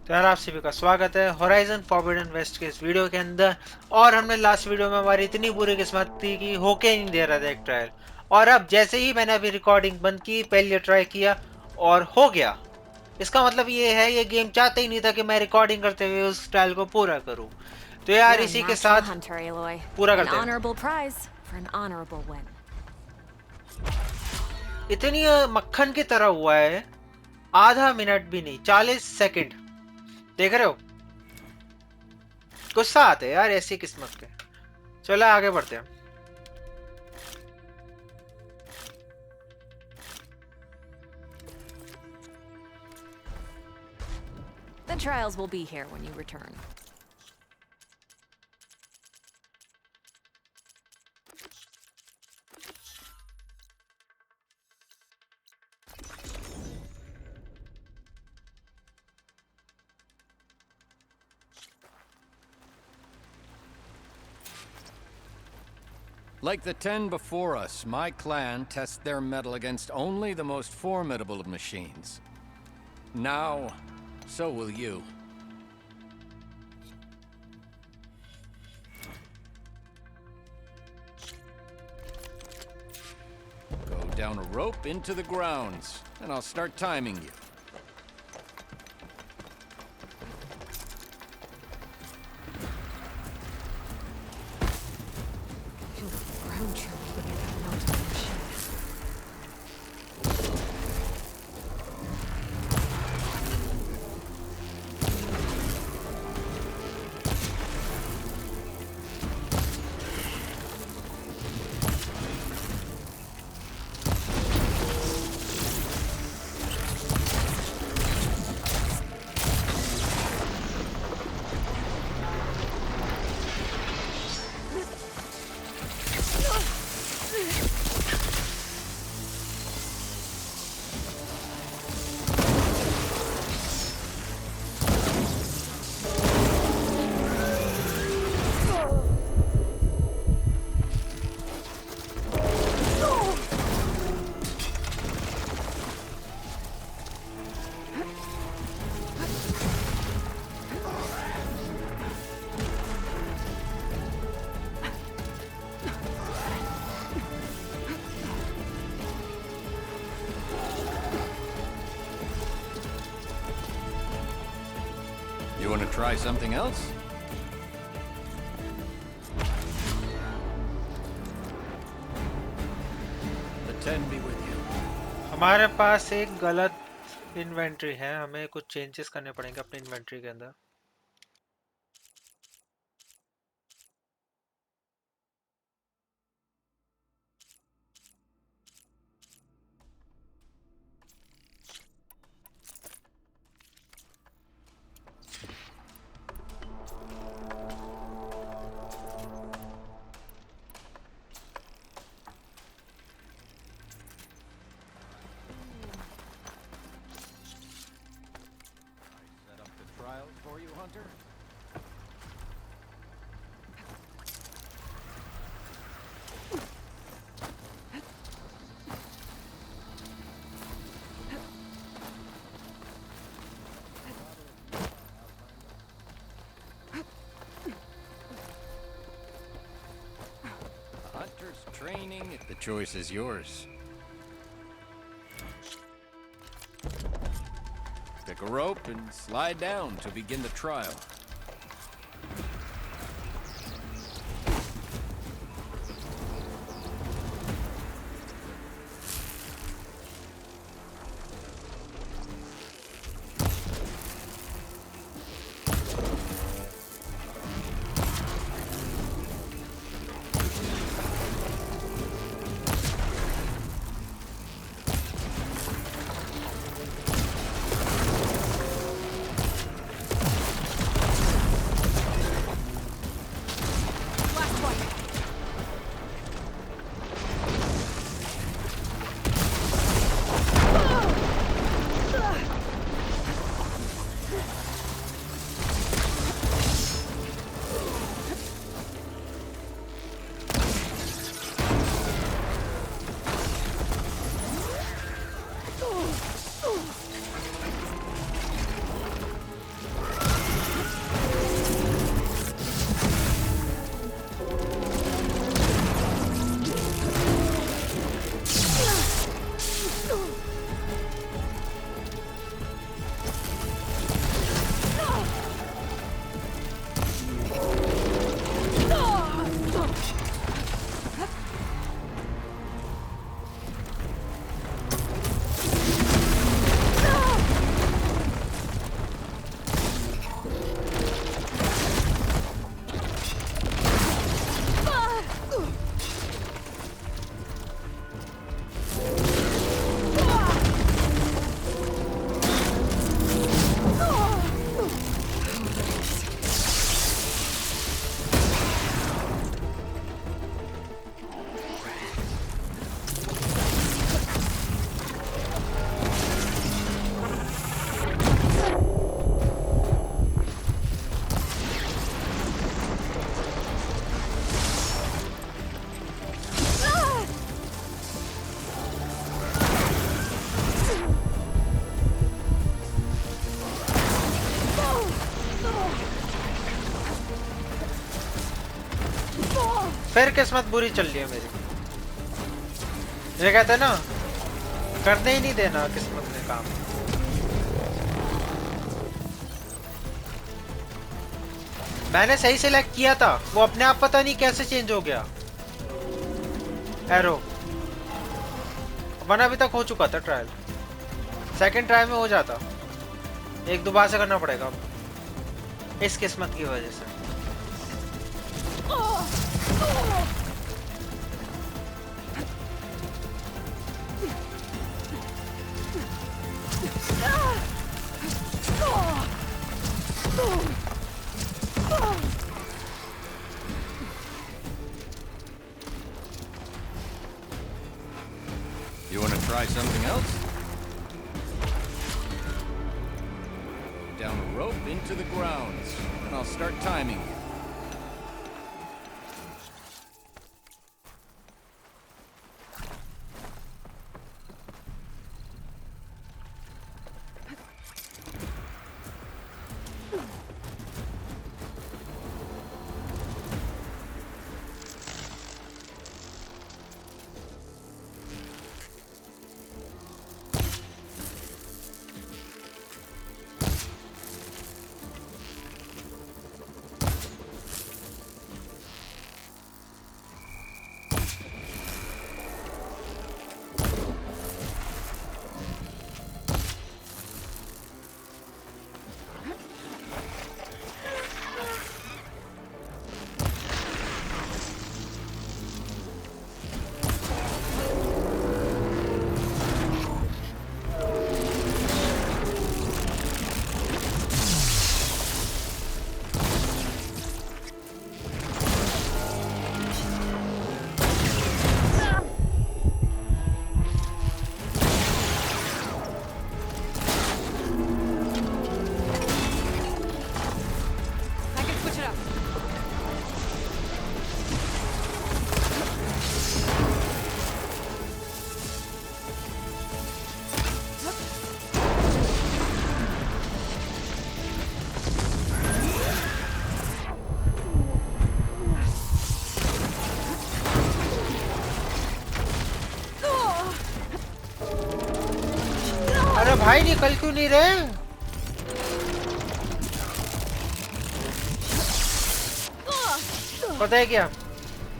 तो यार आप सभी का स्वागत है होराइजन फॉरबिडन वेस्ट के इस वीडियो के अंदर। और हमने लास्ट वीडियो में हमारी इतनी बुरी किस्मत थी कि होके ही नहीं दे रहा था एक ट्रायल। और अब जैसे ही मैंने अभी रिकॉर्डिंग बंद की, पहले ट्राई किया और हो गया। इसका मतलब ये है, ये गेम चाहते ही नहीं था कि मैं रिकॉर्डिंग करते हुए उस ट्रायल को पूरा करूं। तो यार You're a इसी के natural साथ hunter, Aloy. पूरा An करते हैं। honorable prize for an honorable win. इतनी मक्खन की तरह हुआ है, आधा मिनट भी नहीं, 40 सेकंड। देख रहे हो, गुस्सा आते हैं यार ऐसी किस्मत के। चलो आगे बढ़ते हैं। The trials will be here when you return. Like the 10 before us, my clan tests their mettle against only the most formidable of machines. Now, so will you. Go down a rope into the grounds, and I'll start timing you. Ground trip to get that mountain machine. You want to try something else? The 10 be with you. हमारे पास एक गलत inventory है, हमें कुछ changes करने पड़ेंगे अपनी inventory के अंदर। Set up the trial for you, Hunter? Hunter's training, the choice is yours. Pick a rope and slide down to begin the trial. फिर किस्मत बुरी चल रही है मेरी। ये कहते हैं ना, करने ही नहीं देना किस्मत ने काम। मैंने सही सिलेक्ट किया था, वो अपने आप पता नहीं कैसे चेंज हो गया एरो। वरना अभी तक हो चुका था ट्रायल, सेकंड ट्राई में हो जाता। एक दोबारा से करना पड़ेगा इस किस्मत की वजह से। You want to try something else? Down a rope into the grounds, and I'll start timing you. भाई निकल क्यों नहीं रहे? पता है क्या,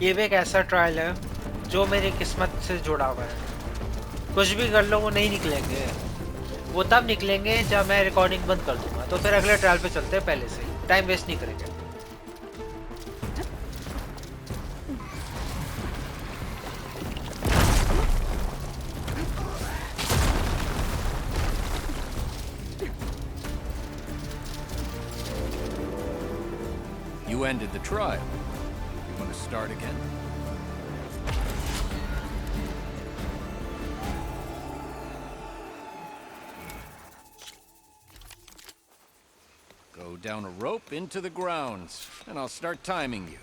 ये भी एक ऐसा ट्रायल है जो मेरी किस्मत से जुड़ा हुआ है। कुछ भी कर लो वो नहीं निकलेंगे, वो तब निकलेंगे जब मैं रिकॉर्डिंग बंद कर दूंगा। तो फिर अगले ट्रायल पे चलते हैं, पहले से टाइम वेस्ट नहीं करेंगे। You ended the trial. You want to start again? Go down a rope into the grounds, and I'll start timing you.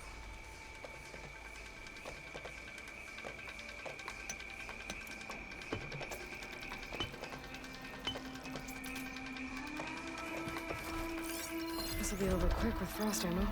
This will be over quick with frost ammo.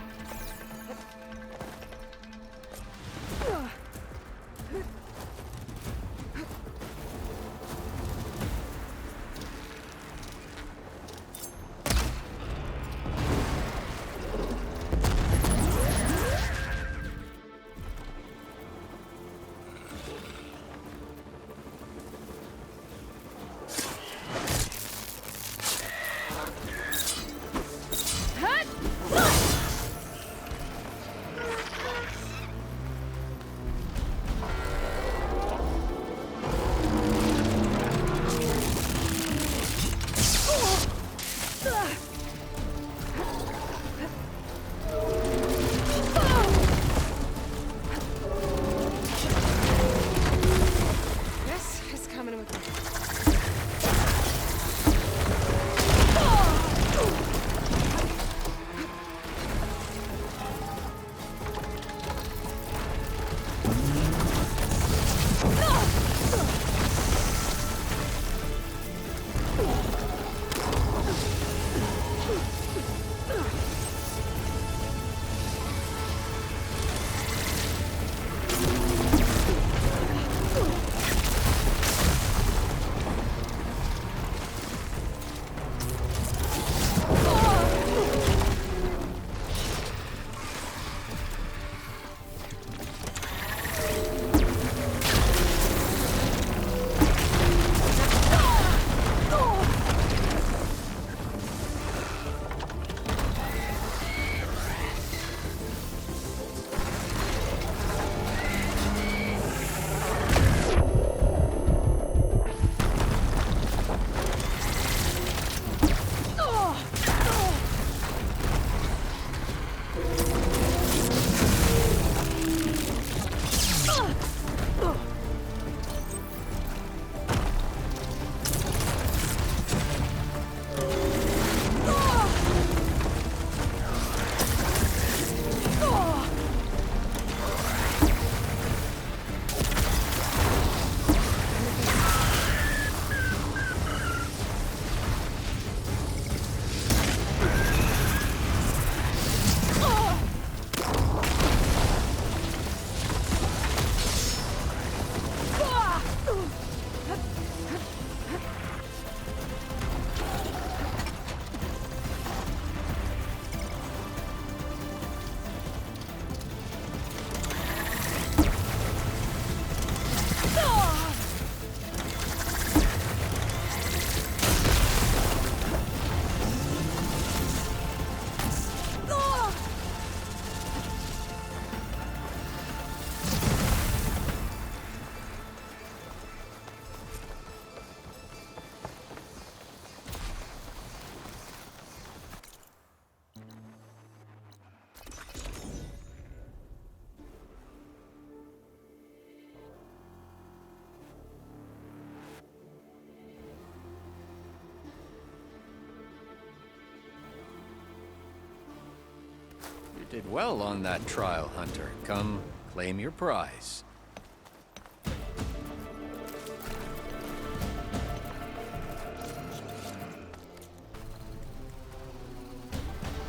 Did well on that trial, Hunter. Come, claim your prize.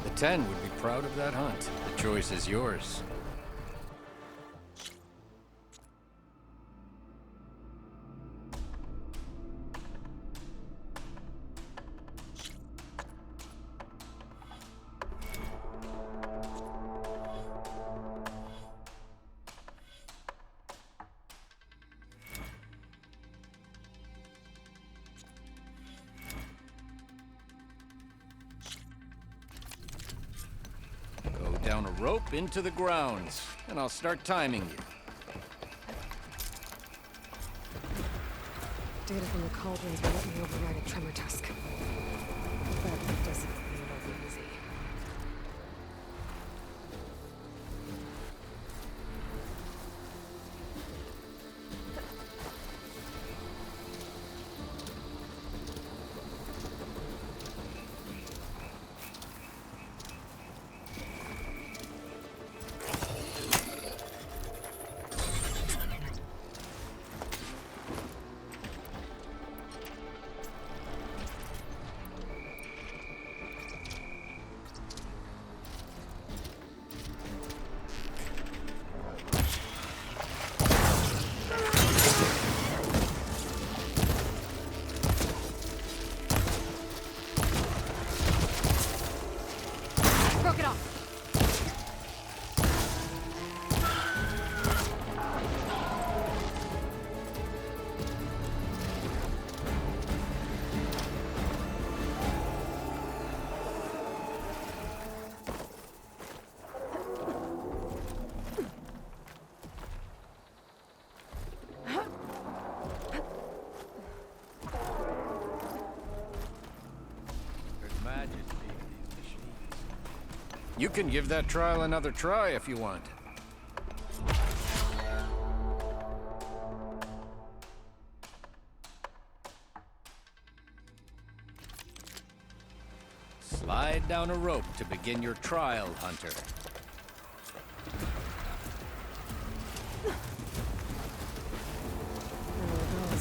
The 10 would be proud of that hunt. The choice is yours. Go down a rope into the grounds, and I'll start timing you. Data from the cauldrons will let me override a tremor tusk. But that doesn't mean it'll be easy. Broke it off. There's majesty in these machines. You can give that trial another try if you want. Slide down a rope to begin your trial, Hunter. Is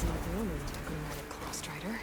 not the only grammatic claw strider.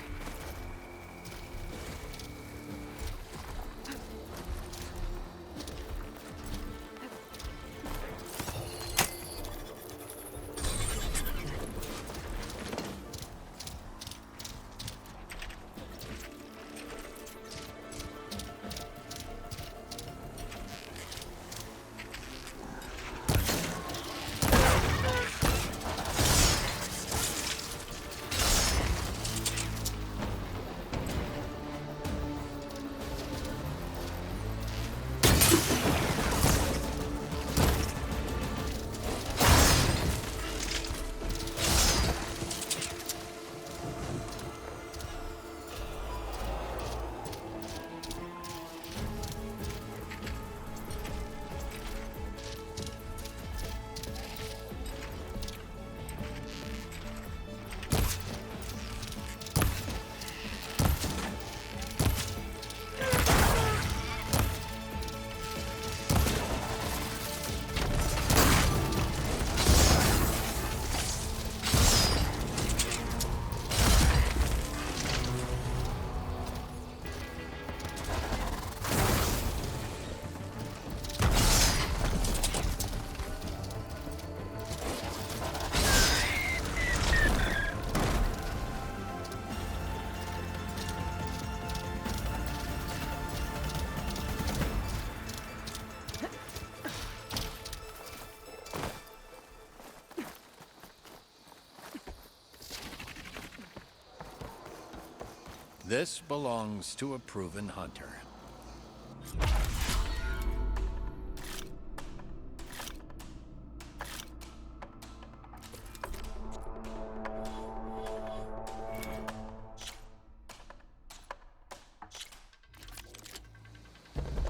This belongs to a proven hunter.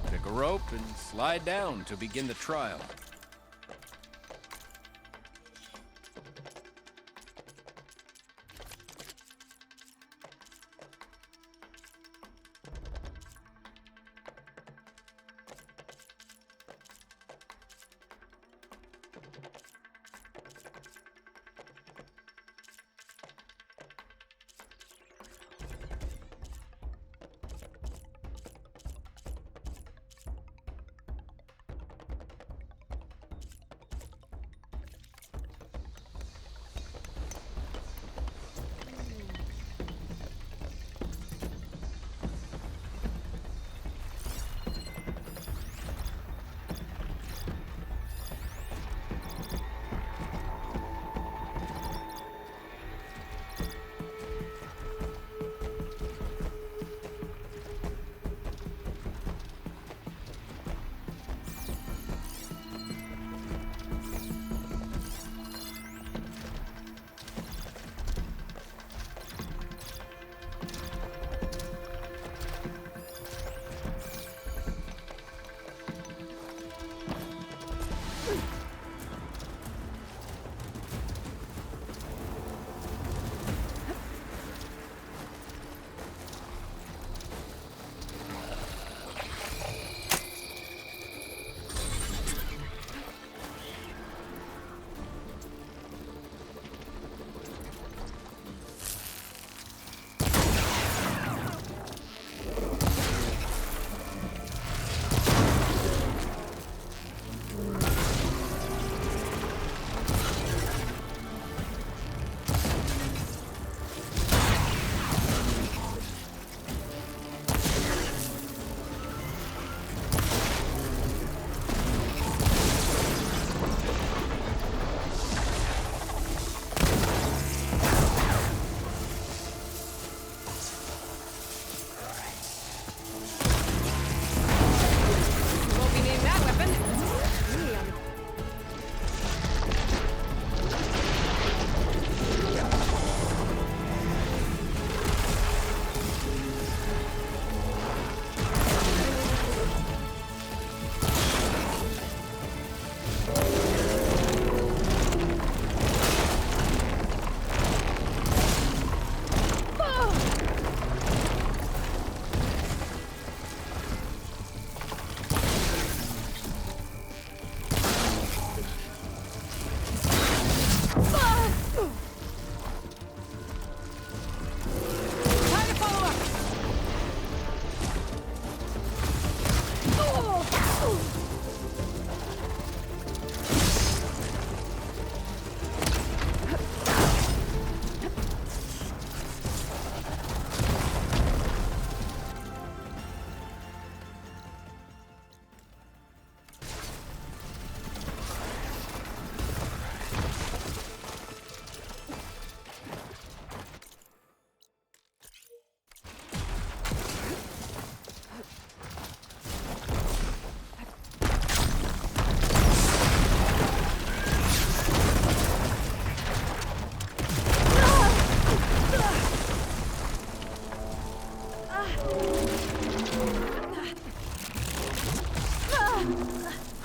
Pick a rope and slide down to begin the trial.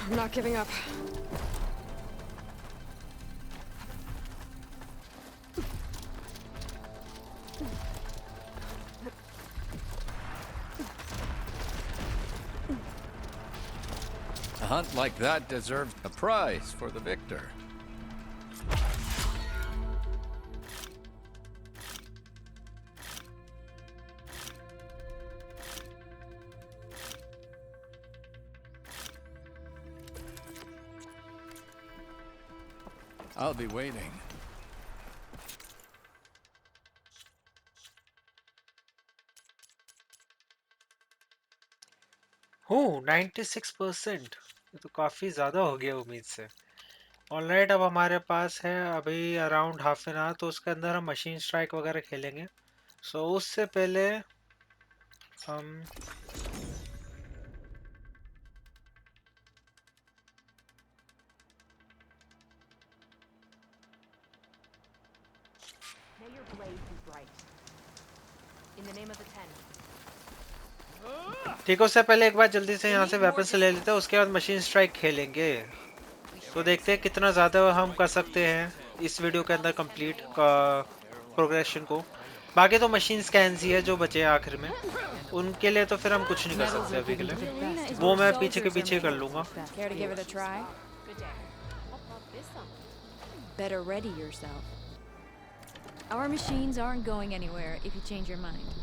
I'm not giving up. A hunt like that deserves a prize for the victor. I'll be waiting. हो 96%। ये तो काफी ज्यादा हो गया उम्मीद से। Alright, अब हमारे पास है अभी अराउंड हाफ एन आवर, तो उसके अंदर हम मशीन स्ट्राइक वगैरह खेलेंगे। सो उससे पहले हम May your blade be bright. In the name of the Ten. ठीक है, उससे पहले एक बार जल्दी से यहाँ से वेपन से ले लेते हैं, उसके बाद मशीन स्ट्राइक खेलेंगे। तो देखते हैं कितना ज़्यादा हम कर सकते हैं इस वीडियो के अंदर कंप्लीट का प्रोग्रेशन को। बाकी तो मशीन स्कैन्स ही है जो बचे हैं आखिर में, उनके लिए तो फिर हम कुछ नहीं कर Metal's सकते अभी looking के to the लिए। best of वो our मैं पीछे के soldiers are पीछे कर made. लूँगा। Care to give it a try? Good day. This something. Better ready yourself. Our machines aren't going anywhere if you change your mind.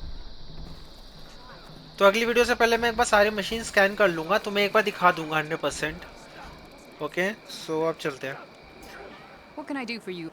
तो अगली वीडियो से पहले मैं एक बार सारी मशीन स्कैन कर लूँगा, तो मैं एक बार दिखा दूँगा 100%। ओके, सो अब चलते हैं। What can I do for you?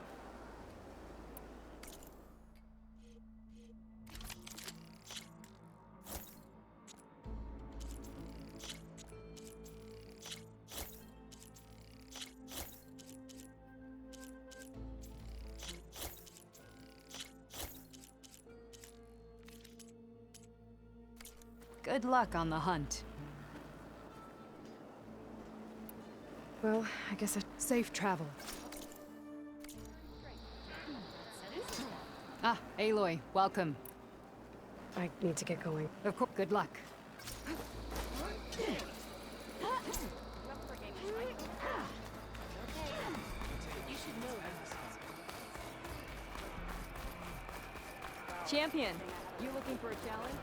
Good luck on the hunt. Well, I guess a safe travel. Ah, Aloy, welcome. I need to get going. Of course, good luck. Champion, you looking for a challenge?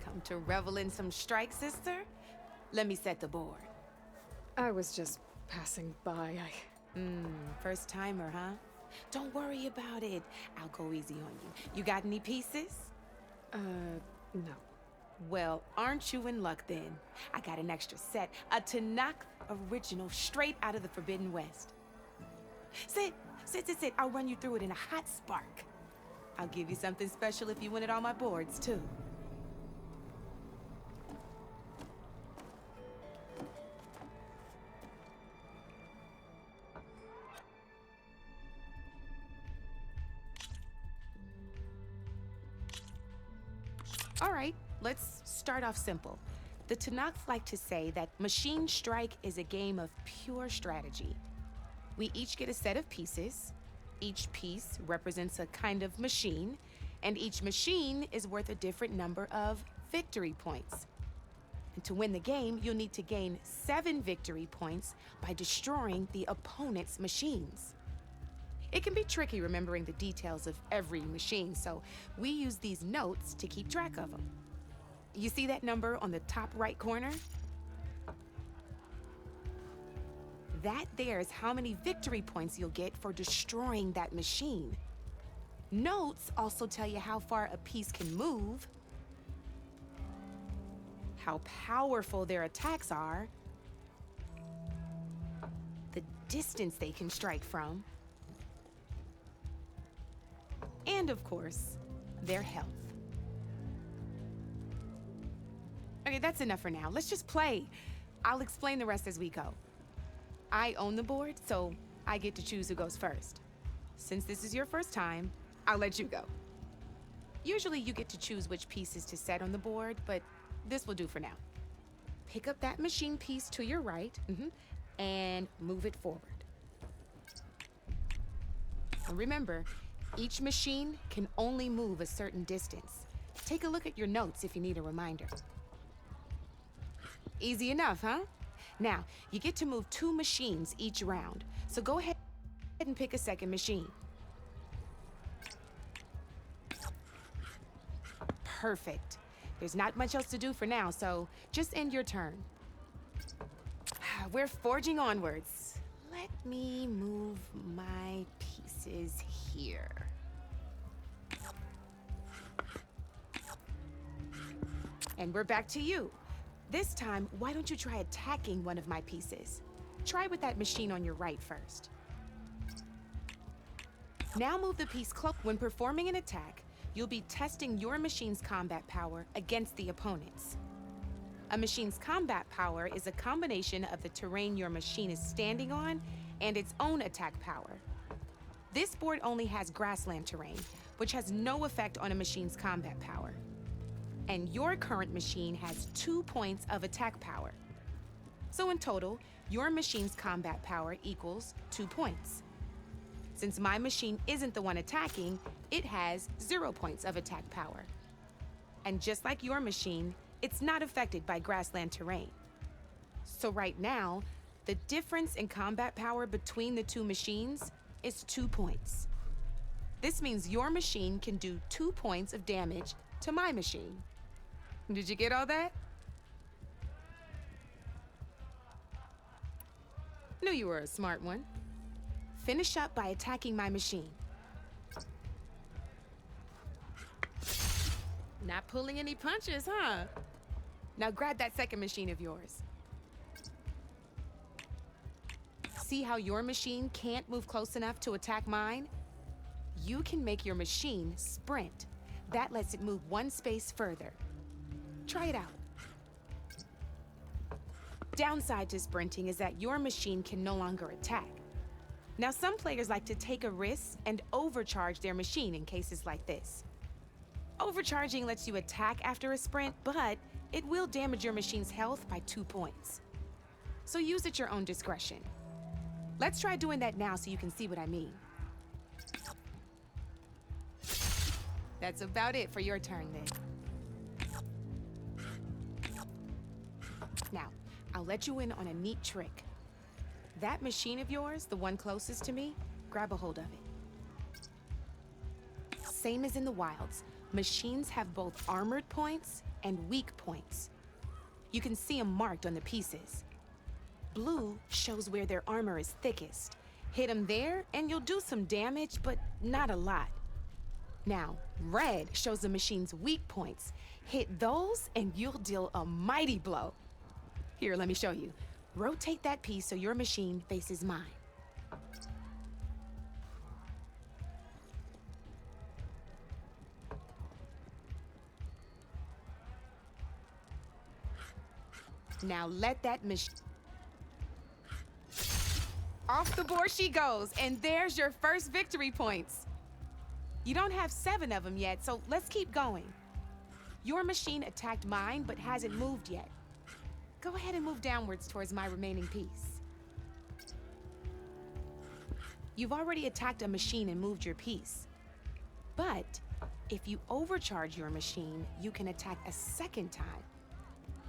Come to revel in some strike, sister? Let me set the board. I was just passing by. First timer, huh? Don't worry about it. I'll go easy on you. You got any pieces? No. Well, aren't you in luck then? I got an extra set, a Tanakh original straight out of the Forbidden West. Sit. I'll run you through it in a hot spark. I'll give you something special if you win it on my boards, too. All right, let's start off simple. The Tanakh like to say that Machine Strike is a game of pure strategy. We each get a set of pieces. Each piece represents a kind of machine, and each machine is worth a different number of victory points. And to win the game, you'll need to gain 7 victory points by destroying the opponent's machines. It can be tricky remembering the details of every machine, so we use these notes to keep track of them. You see that number on the top right corner? That there is how many victory points you'll get for destroying that machine. Notes also tell you how far a piece can move, how powerful their attacks are, the distance they can strike from, and of course, their health. Okay, that's enough for now. Let's just play. I'll explain the rest as we go. I own the board, so I get to choose who goes first. Since this is your first time, I'll let you go. Usually you get to choose which pieces to set on the board, but this will do for now. Pick up that machine piece to your right, and move it forward. And remember, each machine can only move a certain distance. Take a look at your notes if you need a reminder. Easy enough, huh? Now, you get to move 2 machines each round, so go ahead and pick a second machine. Perfect. There's not much else to do for now, so just end your turn. We're forging onwards. Let me move my pieces here. And we're back to you. This time, why don't you try attacking one of my pieces? Try with that machine on your right first. Now move the piece close. When performing an attack, you'll be testing your machine's combat power against the opponent's. A machine's combat power is a combination of the terrain your machine is standing on and its own attack power. This board only has grassland terrain, which has no effect on a machine's combat power. And your current machine has 2 points of attack power. So in total, your machine's combat power equals 2 points. Since my machine isn't the one attacking, it has 0 points of attack power. And just like your machine, it's not affected by grassland terrain. So right now, the difference in combat power between the 2 machines is 2 points. This means your machine can do 2 points of damage to my machine. Did you get all that? Knew you were a smart one. Finish up by attacking my machine. Not pulling any punches, huh? Now grab that second machine of yours. See how your machine can't move close enough to attack mine? You can make your machine sprint. That lets it move 1 space further. Try it out. Downside to sprinting is that your machine can no longer attack. Now, some players like to take a risk and overcharge their machine in cases like this. Overcharging lets you attack after a sprint, but it will damage your machine's health by 2 points. So use at your own discretion. Let's try doing that now so you can see what I mean. That's about it for your turn then. Now, I'll let you in on a neat trick. That machine of yours, the one closest to me, grab a hold of it. Same as in the wilds, machines have both armored points and weak points. You can see them marked on the pieces. Blue shows where their armor is thickest. Hit them there and you'll do some damage, but not a lot. Now, red shows the machine's weak points. Hit those and you'll deal a mighty blow. Here, let me show you. Rotate that piece so your machine faces mine. Now let that machine... Off the board she goes, and there's your first victory points. You don't have 7 of them yet, so let's keep going. Your machine attacked mine, but hasn't moved yet. Go ahead and move downwards towards my remaining piece. You've already attacked a machine and moved your piece. But if you overcharge your machine, you can attack a second time.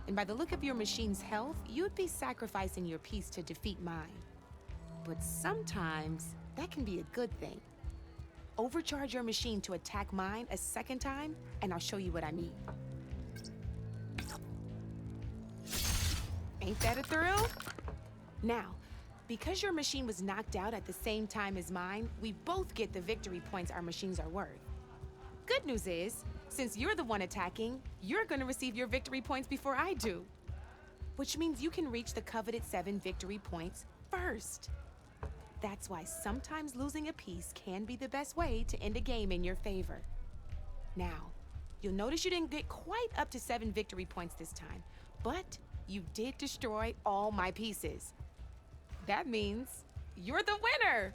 And by the look of your machine's health, you'd be sacrificing your piece to defeat mine. But sometimes that can be a good thing. Overcharge your machine to attack mine a second time, and I'll show you what I mean. Ain't that a thrill? Now, because your machine was knocked out at the same time as mine, we both get the victory points our machines are worth. Good news is, since you're the one attacking, you're gonna receive your victory points before I do. Which means you can reach the coveted 7 victory points first. That's why sometimes losing a piece can be the best way to end a game in your favor. Now, you'll notice you didn't get quite up to 7 victory points this time, but you did destroy all my pieces. That means you're the winner!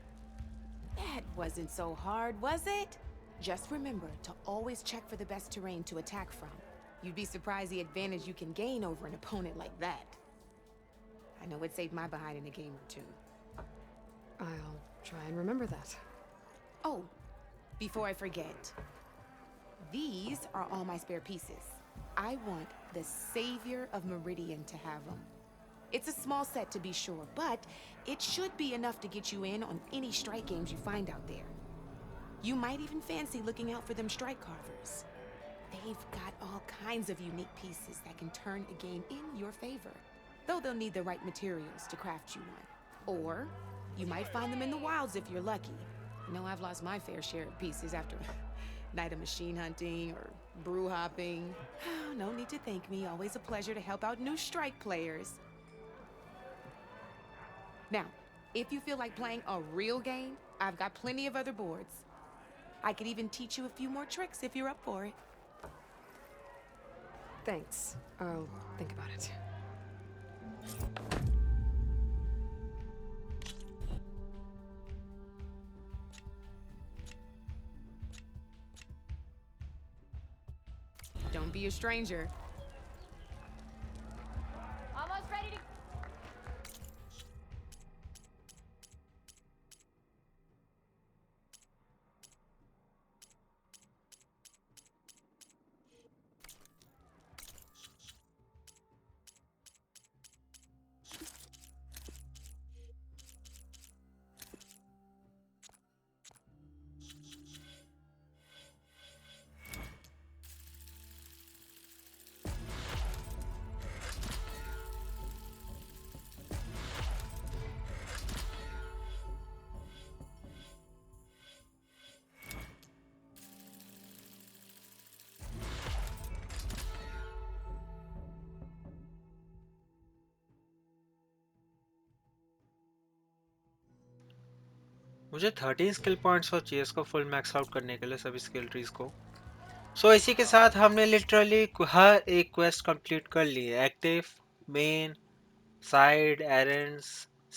That wasn't so hard, was it? Just remember to always check for the best terrain to attack from. You'd be surprised the advantage you can gain over an opponent like that. I know it saved my behind in a game or two. I'll try and remember that. Oh, before I forget, these are all my spare pieces. I want the Savior of Meridian to have them. It's a small set to be sure, but it should be enough to get you in on any strike games you find out there. You might even fancy looking out for them strike carvers. They've got all kinds of unique pieces that can turn a game in your favor, though they'll need the right materials to craft you one. Or you might find them in the wilds if you're lucky. You know, I've lost my fair share of pieces after a night of machine hunting or brew hopping. No need to thank me. Always a pleasure to help out new strike players. Now, if you feel like playing a real game, I've got plenty of other boards. I could even teach you a few more tricks if you're up for it. Thanks. I'll think about it. Don't be a stranger. Almost ready to... मुझे 13 skill points और चाहिए इसको full max out करने के लिए सभी skill trees को। सो इसी के साथ हमने लिटरली हर एक क्वेस्ट कंप्लीट कर ली है। Active, main, side, errands,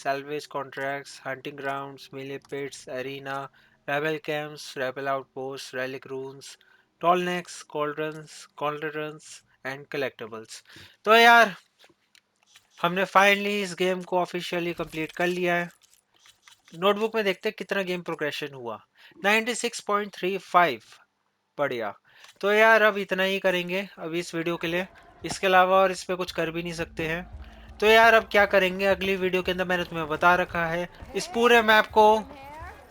salvage contracts, hunting grounds, melee pits, arena, rebel camps, rebel outpost, relic ruins, tallnecks, cauldrons and collectibles. तो यार हमने फाइनली इस गेम को ऑफिशियली कंप्लीट कर लिया है। नोटबुक में देखते हैं कितना गेम प्रोग्रेशन हुआ। 96.35। बढ़िया। तो यार अब इतना ही करेंगे अभी इस वीडियो के लिए। इसके अलावा और इस पे कुछ कर भी नहीं सकते हैं। तो यार अब क्या करेंगे अगली वीडियो के अंदर मैंने तुम्हें बता रखा है, इस पूरे मैप को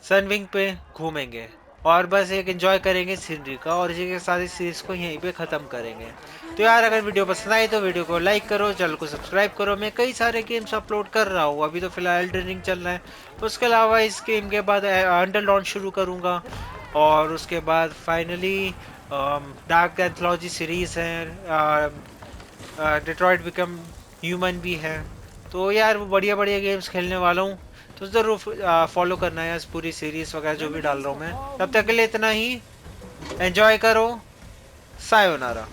सनविंग पे घूमेंगे और बस एक एंजॉय करेंगे सीनरी का, और इसी के साथ इस सीरीज को यहीं पे ख़त्म करेंगे। तो यार अगर वीडियो पसंद आई तो वीडियो को लाइक करो, चैनल को सब्सक्राइब करो। मैं कई सारे गेम्स अपलोड कर रहा हूँ, अभी तो फिलहाल एल्डन रिंग चल रहा है। उसके अलावा इस गेम के बाद अंडर लॉन्च शुरू करूँगा, और उसके बाद फाइनली डार्क एंथोलॉजी सीरीज़ है, डेट्रॉइट बिकम ह्यूमन भी है। तो यार वो बढ़िया बढ़िया गेम्स खेलने वाला हूँ, तो ज़रूर फॉलो करना है इस पूरी सीरीज़ वगैरह जो भी डाल रहा हूँ मैं। तब तक के लिए इतना ही, एंजॉय करो, सायोनारा।